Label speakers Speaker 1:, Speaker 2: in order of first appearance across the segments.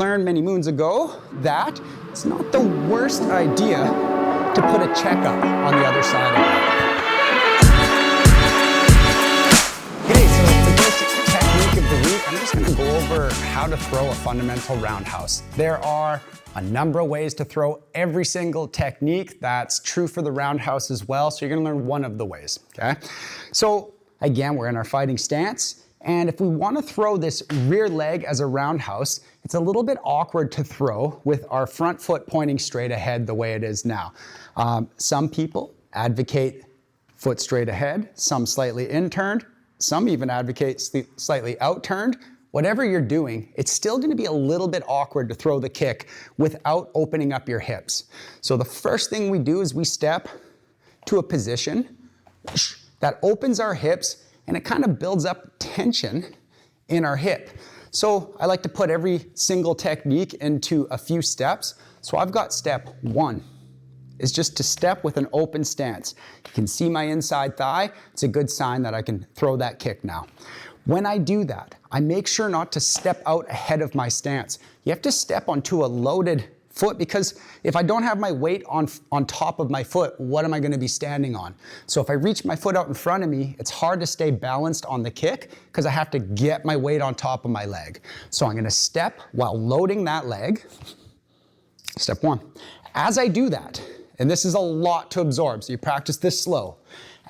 Speaker 1: Learned many moons ago that it's not the worst idea to put a checkup on the other side of it. Okay, so for this technique of the week, I'm just gonna go over how to throw a fundamental roundhouse. There are a number of ways to throw every single technique. That's true for the roundhouse as well, so you're gonna learn one of the ways, okay? So again, we're in our fighting stance, and if we wanna throw this rear leg as a roundhouse, it's a little bit awkward to throw with our front foot pointing straight ahead the way it is now. Some people advocate foot straight ahead, some slightly in-turned, some even advocate slightly out-turned. Whatever you're doing, it's still gonna be a little bit awkward to throw the kick without opening up your hips. So the first thing we do is we step to a position that opens our hips and it kind of builds up tension in our hip. So I like to put every single technique into a few steps. So I've got step one, is just to step with an open stance. You can see my inside thigh. It's a good sign that I can throw that kick now. When I do that, I make sure not to step out ahead of my stance. You have to step onto a loaded foot because if I don't have my weight on top of my foot, what am I gonna be standing on? So if I reach my foot out in front of me, it's hard to stay balanced on the kick because I have to get my weight on top of my leg. So I'm gonna step while loading that leg. Step one. As I do that, and this is a lot to absorb, so you practice this slow.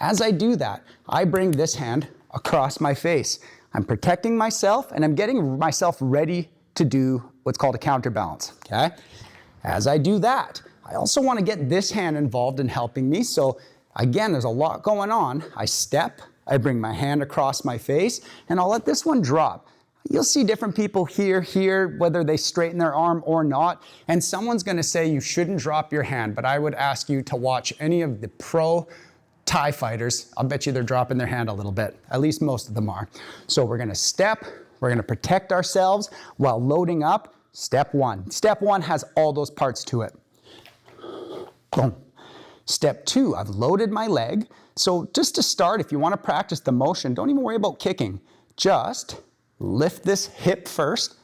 Speaker 1: As I do that, I bring this hand across my face. I'm protecting myself and I'm getting myself ready to do what's called a counterbalance, okay? As I do that, I also want to get this hand involved in helping me. So again, there's a lot going on. I step, I bring my hand across my face, and I'll let this one drop. You'll see different people here, whether they straighten their arm or not, and someone's gonna say you shouldn't drop your hand, but I would ask you to watch any of the pro Thai fighters. I'll bet you they're dropping their hand a little bit. At least most of them are. So we're gonna step, we're gonna protect ourselves while loading up. Step one. Step one has all those parts to it. Boom. Step two, I've loaded my leg. So just to start, if you wanna practice the motion, don't even worry about kicking. Just lift this hip first,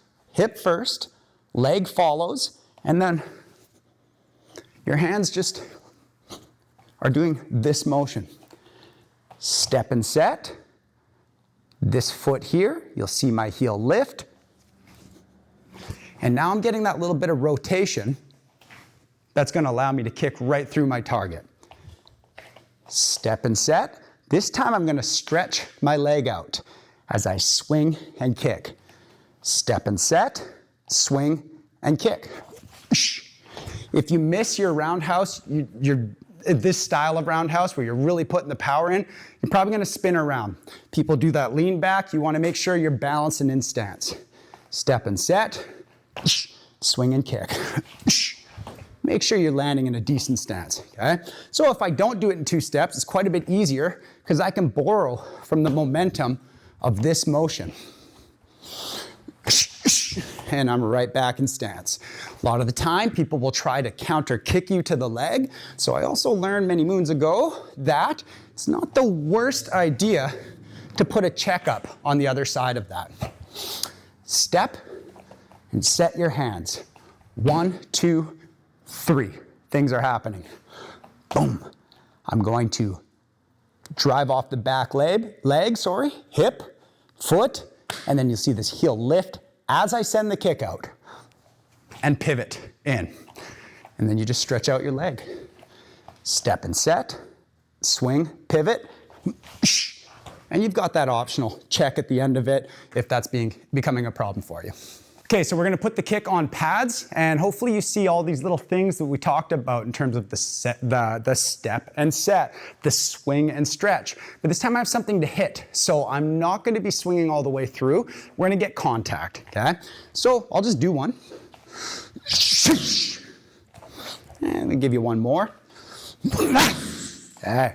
Speaker 1: leg follows, and then your hands just are doing this motion. Step and set. This foot here, you'll see my heel lift. And now I'm getting that little bit of rotation that's gonna allow me to kick right through my target. Step and set. This time I'm gonna stretch my leg out as I swing and kick. Step and set, swing and kick. If you miss your roundhouse, this style of roundhouse where you're really putting the power in, you're probably gonna spin around. People do that lean back. You wanna make sure you're balanced and in stance. Step and set, swing and kick. Make sure you're landing in a decent stance, okay? So if I don't do it in two steps, it's quite a bit easier because I can borrow from the momentum of this motion. And I'm right back in stance. A lot of the time, people will try to counter kick you to the leg. So I also learned many moons ago that it's not the worst idea to put a checkup on the other side of that. Step and set your hands. 1, 2, 3. Things are happening. Boom. I'm going to drive off the back hip, foot, and then you'll see this heel lift as I send the kick out and pivot in. And then you just stretch out your leg. Step and set, swing, pivot, and you've got that optional check at the end of it if that's becoming a problem for you. Okay, so we're gonna put the kick on pads, and hopefully you see all these little things that we talked about in terms of the step and set, the swing and stretch. But this time I have something to hit, so I'm not gonna be swinging all the way through. We're gonna get contact, okay? So I'll just do one. And I'll give you one more. Okay.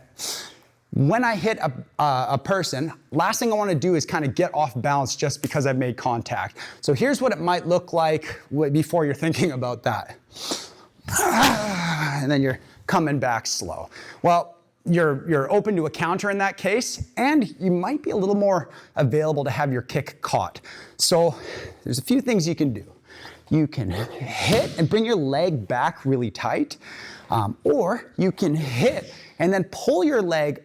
Speaker 1: When I hit a person, last thing I want to do is kind of get off balance just because I've made contact. So here's what it might look like before you're thinking about that. And then you're coming back slow. Well, you're open to a counter in that case, and you might be a little more available to have your kick caught. So there's a few things you can do. you can hit and bring your leg back really tight, or you can hit and then pull your leg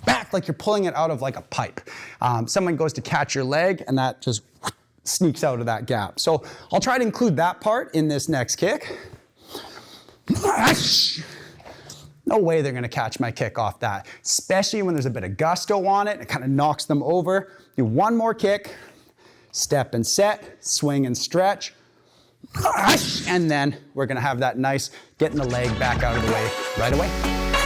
Speaker 1: back like you're pulling it out of like a pipe. Someone goes to catch your leg and that just sneaks out of that gap. So I'll try to include that part in this next kick. No way they're gonna catch my kick off that, especially when there's a bit of gusto on it. It kind of knocks them over. Do one more kick, step and set, swing and stretch, and then we're gonna have that nice getting the leg back out of the way right away.